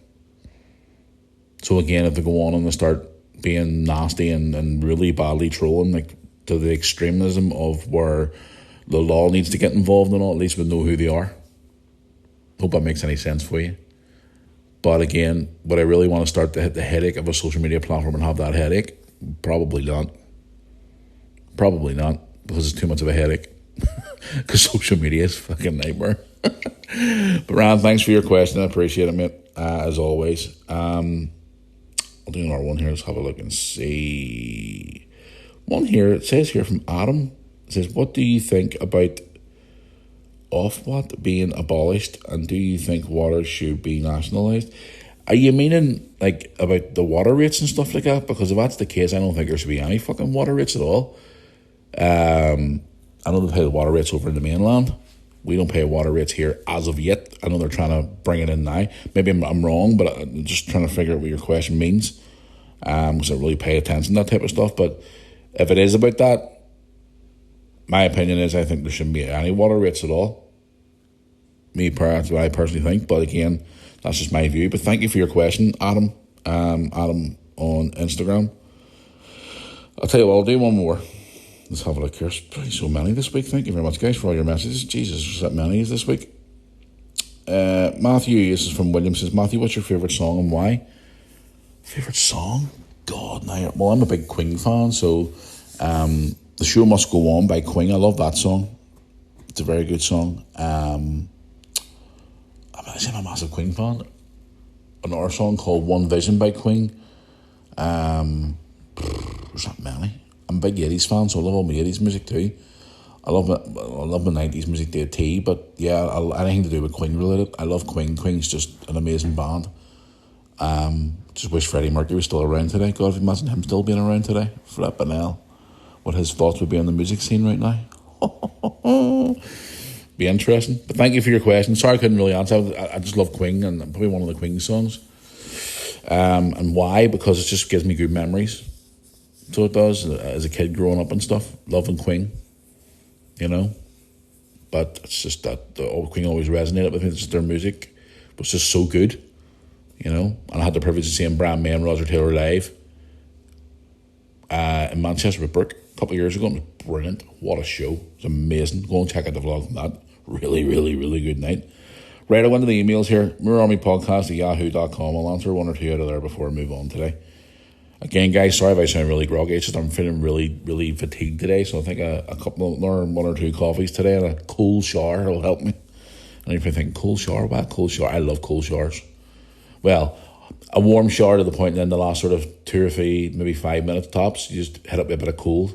So again, if they go on and they start being nasty and really badly trolling, to the extremism of where the law needs to get involved and all, at least we know who they are. Hope that makes any sense for you. But again, would I really want to start to hit the headache of a social media platform and have that headache? Probably not. Probably not, because it's too much of a headache. Because social media is a fucking nightmare. But Ryan, thanks for your question. I appreciate it, mate, as always. I'll do another one here. Let's have a look and see. One here, it says here from Adam. It says, what do you think about Ofwat being abolished, and do you think water should be nationalised? Are you meaning about the water rates and stuff like that? Because if that's the case, I don't think there should be any fucking water rates at all. I know they pay the water rates over in the mainland, We don't pay water rates here as of yet. I know they're trying to bring it in now. Maybe I'm wrong, but I'm just trying to figure out what your question means. Because I really pay attention to that type of stuff. But if it is about that, my opinion is I think there shouldn't be any water rates at all. That's what I personally think. But again, that's just my view. But thank you for your question, Adam. Adam on Instagram. I'll tell you what, I'll do one more. Let's have a look here. There's probably so many this week. Thank you very much, guys, for all your messages. Jesus, there's that many this week. Matthew, this is from William, says, Matthew, what's your favourite song and why? Favourite song? God, now, well, I'm a big Queen fan, so The Show Must Go On by Queen. I love that song. It's a very good song. I'm a massive Queen fan. Another song called One Vision by Queen. There's not many. I'm a big 80s fan, so I love all my 80s music too. I love my 90s music to a T, but yeah, anything to do with Queen related. I love Queen. Queen's just an amazing band. Just wish Freddie Mercury was still around today. God, if you imagine him still being around today. Flippin' hell. What his thoughts would be on the music scene right now. Be interesting. But thank you for your question. Sorry I couldn't really answer. I just love Queen, and probably one of the Queen songs. And why? Because it just gives me good memories. So it does, as a kid growing up and stuff. Loving Queen, you know. But it's just that the old Queen always resonated with me. It's just their music was just so good, you know. And I had the privilege of seeing Brian May and Roger Taylor live in Manchester with Brooke a couple of years ago. It was brilliant. What a show. It was amazing. Go and check out the vlog from that. Really, really, really good night. Right, I went to the emails here. MirrorArmyPodcast@yahoo.com. I'll answer one or two out of there before I move on today. Again, guys, sorry if I sound really groggy. It's just I'm feeling really, really fatigued today. So I think a couple, one or two coffees today and a cold shower will help me. And if you're thinking, cold shower? What? Cold shower? I love cold showers. Well, a warm shower to the point then the last sort of 2 or 3, maybe 5 minutes tops, you just hit up with a bit of cold.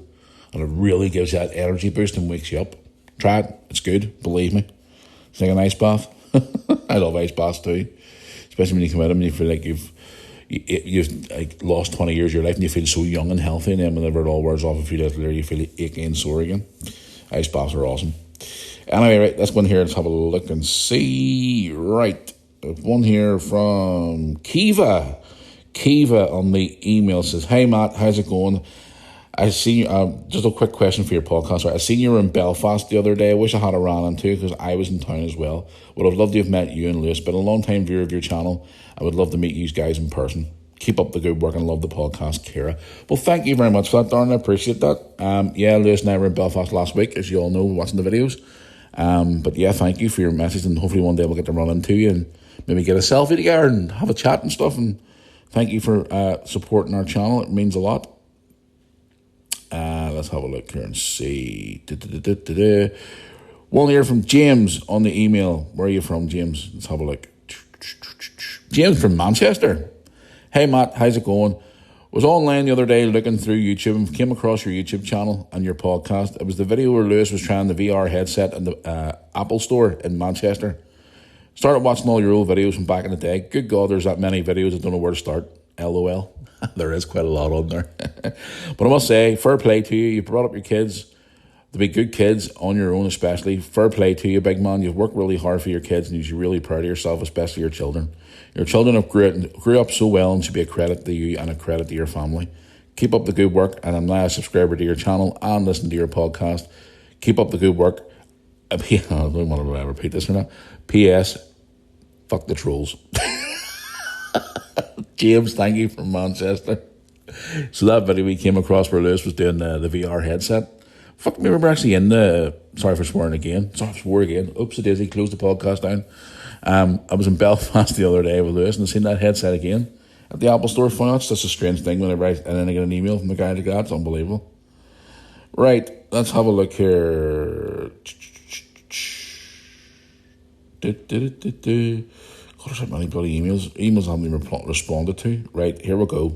And it really gives you that energy boost and wakes you up. Try it. It's good. Believe me. It's like an ice bath. I love ice baths too. Especially when you come out of them and you feel like you've like lost 20 years of your life and you feel so young and healthy, and then whenever it all wears off a few days later you feel achy and sore again. Ice baths are awesome. Anyway, right, let's go in here and have a look and see. Right, one here from Kiva. Kiva on the email says, hey Matt, how's it going? I see just a quick question for your podcast. Right? I seen you were in Belfast the other day. I wish I had a ran into because I was in town as well. Would have loved to have met you and Lewis. Been a long time viewer of your channel. I would love to meet you guys in person. Keep up the good work and love the podcast, Kira. Well, thank you very much for that, Darren. I appreciate that. Yeah, Lewis and I were in Belfast last week, as you all know, watching the videos. But yeah, thank you for your message, and hopefully one day we'll get to run into you and maybe get a selfie together and have a chat and stuff. And thank you for supporting our channel. It means a lot. Let's have a look here and see. One here from James on the email. Where are you from, James? Let's have a look. James from Manchester. Hey Matt, how's it going? Was online the other day looking through YouTube and came across your YouTube channel and your podcast. It was the video where Lewis was trying the VR headset in the Apple store in Manchester. Started watching all your old videos from back in the day. Good God, there's that many videos. I don't know where to start. LOL. There is quite a lot on there. But I must say, fair play to you. You brought up your kids to be good kids on your own especially. Fair play to you, big man. You've worked really hard for your kids and you should be really proud of yourself, especially your children. Your children have grew up so well and should be a credit to you and a credit to your family. Keep up the good work, and I'm now a subscriber to your channel and listen to your podcast. Keep up the good work. I don't want to repeat this or not. P.S. Fuck the trolls. James, thank you from Manchester. So that video we came across where Lewis was doing the VR headset. Fuck me, we were actually in the... Sorry for swearing again. Sorry for swearing again. Oops-a-daisy, closed the podcast down. I was in Belfast the other day with Lewis and I seen that headset again at the Apple store. That's just a strange thing whenever and then I get an email from the guy like that. It's unbelievable. Right, let's have a look here. God, there's so many bloody emails. Emails I haven't even responded to. Right, here we go.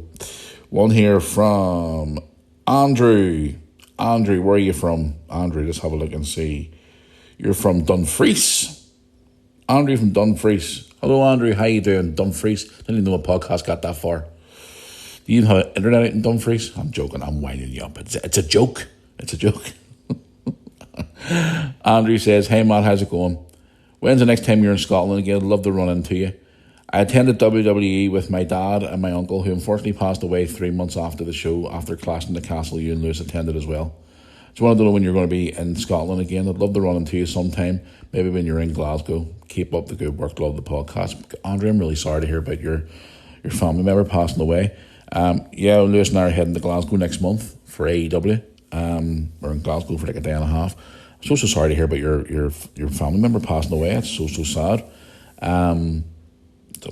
One here from Andrew. Andrew, where are you from? Andrew, let's have a look and see. You're from Dumfries. Andrew from Dumfries. Hello, Andrew. How you doing? Dumfries. Didn't even know my podcast got that far. Do you even have internet out in Dumfries? I'm joking. I'm winding you up. It's a joke. It's a joke. Andrew says, hey Matt, how's it going? When's the next time you're in Scotland again? I'd love to run into you. I attended WWE with my dad and my uncle, who unfortunately passed away 3 months after the show, after clashing the Castle. You and Lewis attended as well. Just wanted to know when you're going to be in Scotland again. I'd love to run into you sometime, maybe when you're in Glasgow. Keep up the good work. Love the podcast. Andrew, I'm really sorry to hear about your family member passing away. Lewis and I are heading to Glasgow next month for AEW. We're in Glasgow for like a day and a half. I'm so sorry to hear about your family member passing away. It's so sad. I'm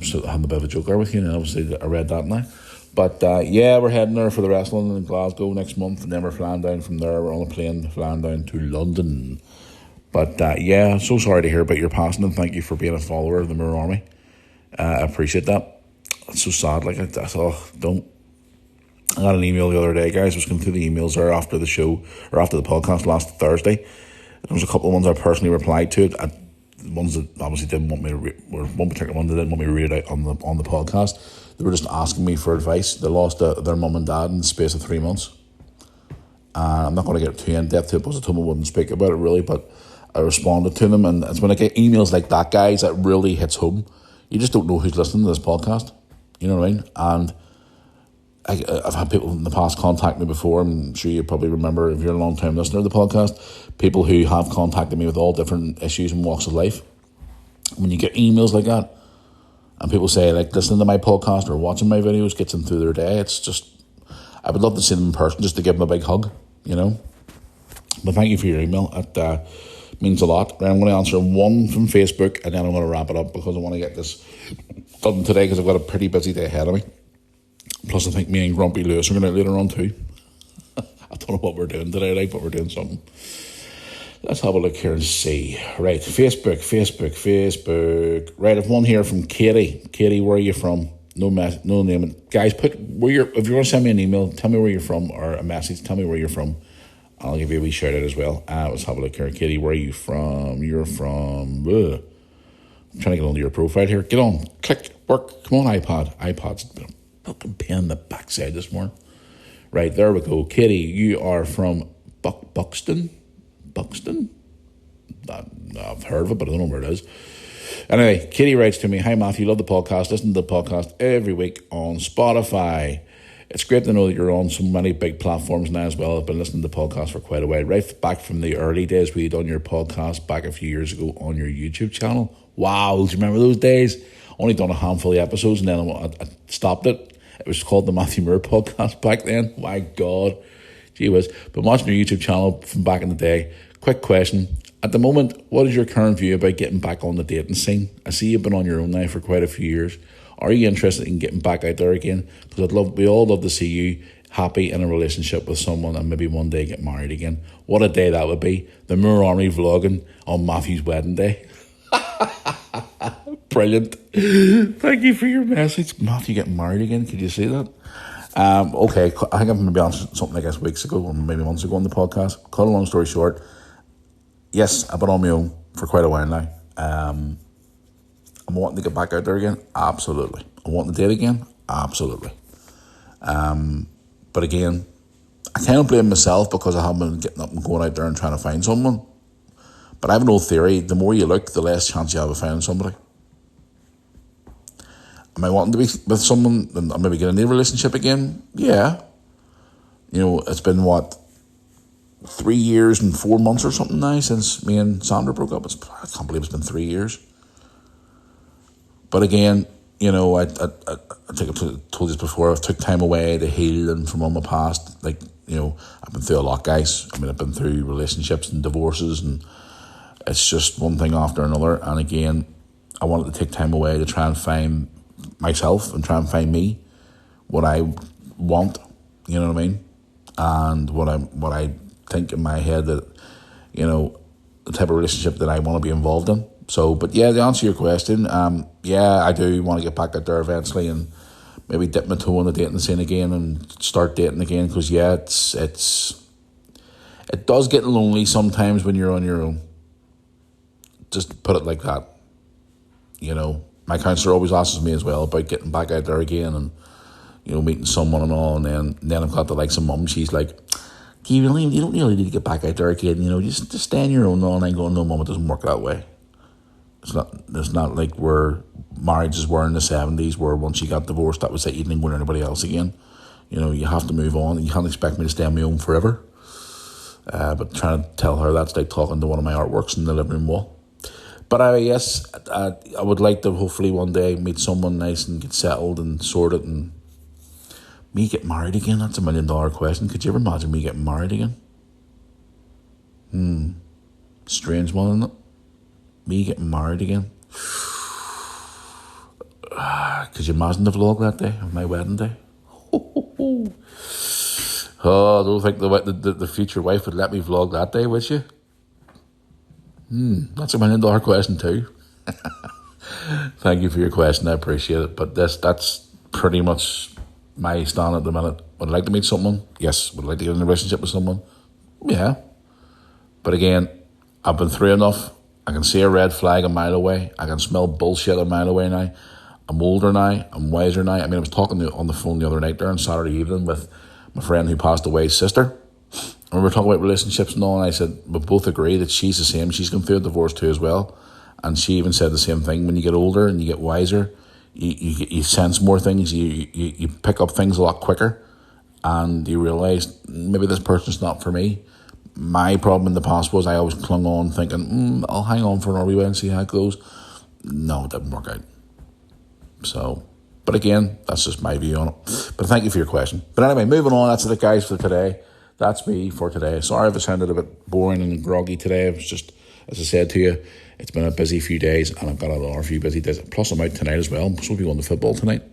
still having a bit of a joke there with you, and obviously I read that now. But we're heading there for the wrestling in Glasgow next month, and then we're flying down from there. We're on a plane flying down to London. But so sorry to hear about your passing, and thank you for being a follower of the Mirror Army. I appreciate that. It's so sad. I got an email the other day, guys. I was going through the emails there after the show, or after the podcast last Thursday. There was a couple of ones I personally replied to. Ones that obviously didn't want me to read, or one particular one that didn't want me to read it out on the podcast. They were just asking me for advice. They lost their mum and dad in the space of 3 months. I'm not going to get too in-depth to it because I told them I wouldn't speak about it really, but I responded to them, and it's when I get emails like that, guys, that really hits home. You just don't know who's listening to this podcast. You know what I mean? And I've had people in the past contact me before. I'm sure you probably remember, if you're a long-time listener of the podcast, people who have contacted me with all different issues and walks of life. When you get emails like that, and people say, like, listening to my podcast or watching my videos gets them through their day, it's just, I would love to see them in person just to give them a big hug, you know. But thank you for your email. It means a lot. I'm going to answer one from Facebook, and then I'm going to wrap it up because I want to get this done today because I've got a pretty busy day ahead of me. Plus, I think me and Grumpy Lewis are going to later on too. I don't know what we're doing today, but we're doing something. Let's have a look here and see. Right, Facebook. Right, I've one here from Katie. Katie, where are you from? No name. Guys, if you're going to send me an email, tell me where you're from, or a message, tell me where you're from. I'll give you a wee shout out as well. Let's have a look here. Katie, where are you from? You're from... I'm trying to get onto your profile here. Get on. Click. Work. Come on, iPod's been a fucking pain in the backside this morning. Right, there we go. Katie, you are from Buxton? I've heard of it, but I don't know where it is. Anyway, Katie writes to me, hi Matthew, love the podcast. Listen to the podcast every week on Spotify. It's great to know that you're on so many big platforms now as well. I've been listening to the podcast for quite a while. Right back from the early days where you done your podcast back a few years ago on your YouTube channel. Wow, do you remember those days? Only done a handful of episodes and then I stopped it. It was called the Matthew Moore Podcast back then. My God. Gee whiz. But watching your YouTube channel from back in the day. Quick question. At the moment, what is your current view about getting back on the dating scene? I see you've been on your own now for quite a few years. Are you interested in getting back out there again? Because we all love to see you happy in a relationship with someone and maybe one day get married again. What a day that would be. The Moore Army vlogging on Matthew's wedding day. Brilliant. Thank you for your message. Matthew getting married again. Could you see that? Okay, I think I've maybe answered something like this weeks ago or maybe months ago on the podcast. Cut a long story short, yes, I've been on my own for quite a while now. I'm wanting to get back out there again. Absolutely. I'm wanting to date again. Absolutely. But again, I kind of blame myself because I haven't been getting up and going out there and trying to find someone. But I have an old theory, the more you look, the less chance you have of finding somebody. Am I wanting to be with someone and maybe get into a relationship again? Yeah. You know, it's been, 3 years and 4 months or something now since me and Sandra broke up. I can't believe it's been 3 years. But again, you know, I think I've told you this before, I've took time away to heal and from all my past. Like, you know, I've been through a lot, guys. I mean, I've been through relationships and divorces, and it's just one thing after another. And again, I wanted to take time away to try and find myself and try and find me, what I want, you know what I mean? And what I think in my head that, you know, the type of relationship that I want to be involved in. So, but yeah, to answer your question, I do want to get back out there eventually and maybe dip my toe in the dating scene again and start dating again, because yeah, it does get lonely sometimes when you're on your own. Just put it like that. You know, my counsellor always asks me as well about getting back out there again and, you know, meeting someone and all, and then I've got the likes of mum. She's like, you don't really need to get back out there again. Just stay on your own all night going, no, mum, it doesn't work that way. It's not like where marriages were in the 70s, where once you got divorced, that was it, you didn't go to anybody else again. You have to move on. You can't expect me to stay on my own forever. But trying to tell her that's like talking to one of my artworks in the living room wall. But yes, I would like to hopefully one day meet someone nice and get settled and sorted, and me get married again. That's $1 million question. Could you ever imagine me getting married again? Strange one, isn't it? Me getting married again. Could you imagine the vlog that day of my wedding day? Oh, I don't think the future wife would let me vlog that day, would you? That's $1 million question too. Thank you for your question, I appreciate it. But that's pretty much my stand at the minute. Would I like to meet someone? Yes. Would I like to get in a relationship with someone? Yeah. But again, I've been through enough. I can see a red flag a mile away. I can smell bullshit a mile away now. I'm older now. I'm wiser now. I was talking on the phone the other night there on Saturday evening with my friend who passed away's sister. And we were talking about relationships and all, and I said, we both agree that she's the same. She's gone through a divorce too as well. And she even said the same thing. When you get older and you get wiser, you sense more things. You pick up things a lot quicker. And you realise, maybe this person's not for me. My problem in the past was I always clung on thinking, I'll hang on for an wee while and see how it goes. No, it didn't work out. So, but again, that's just my view on it. But thank you for your question. But anyway, moving on, that's it, guys, for today. That's me for today. Sorry if it sounded a bit boring and groggy today. It was just, as I said to you, it's been a busy few days, and I've got a few busy days. Plus, I'm out tonight as well. I'm supposed to be going to football tonight.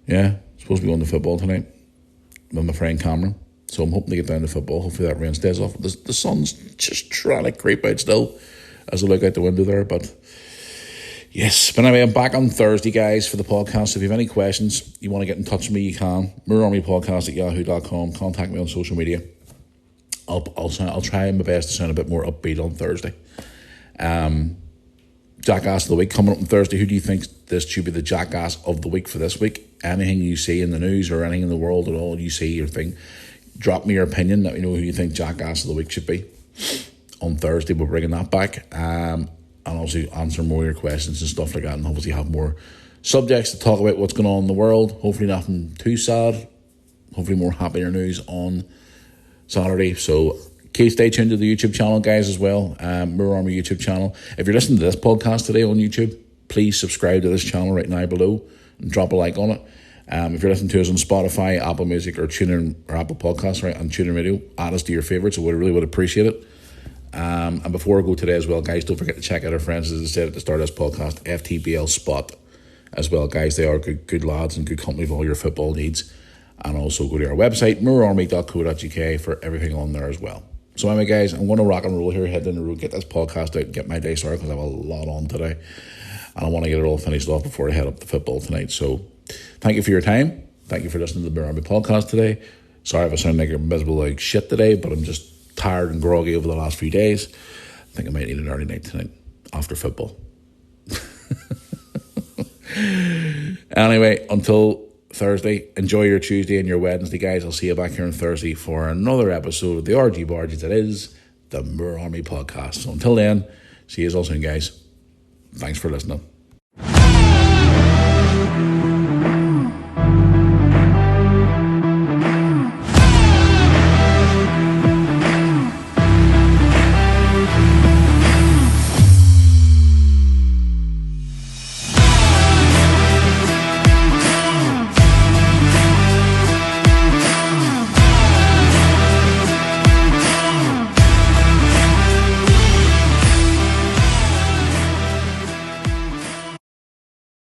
Yeah, supposed to be going to football tonight with my friend Cameron. So I'm hoping to get down to football. Hopefully that rain stays off. The sun's just trying to creep out still as I look out the window there. But yes, but anyway, I'm back on Thursday, guys, for the podcast. If you have any questions, you want to get in touch with me, you can. MirrorArmyPodcast@yahoo.com. Contact me on social media. I'll try my best to sound a bit more upbeat on Thursday. Jackass of the week coming up on Thursday. Who do you think this should be the jackass of the week for this week? Anything you see in the news or anything in the world at all you see or think, drop me your opinion. Let me know who you think jackass of the week should be. On Thursday, we're bringing that back. And also answer more of your questions and stuff like that, and obviously have more subjects to talk about what's going on in the world. Hopefully nothing too sad. Hopefully more happier news on Saturday. So stay tuned to the YouTube channel, guys, as well. Mirror Army YouTube channel. If you're listening to this podcast today on YouTube, please subscribe to this channel right now below and drop a like on it. If you're listening to us on Spotify, Apple Music, or TuneIn, or Apple Podcasts, right, and TuneIn Radio, add us to your favourites. So we really would appreciate it. And before I go today as well, guys, don't forget to check out our friends, as I said at the start of this podcast, FTBL Spot as well, guys. They are good lads and good company for all your football needs. And also go to our website, mirrorarmy.co.uk, for everything on there as well. So anyway, guys, I'm going to rock and roll here, head down the road, get this podcast out, get my day started, because I have a lot on today. And I want to get it all finished off before I head up to football tonight. So thank you for your time. Thank you for listening to the Mirror Army podcast today. Sorry if I sound like a miserable like shit today, but I'm just tired and groggy over the last few days. I think I might need an early night tonight after football. Anyway, until Thursday, enjoy your Tuesday and your Wednesday, guys. I'll see you back here on Thursday for another episode of the RG Barges. That is the Mirror Army podcast. So until then, see you all soon, guys. Thanks for listening.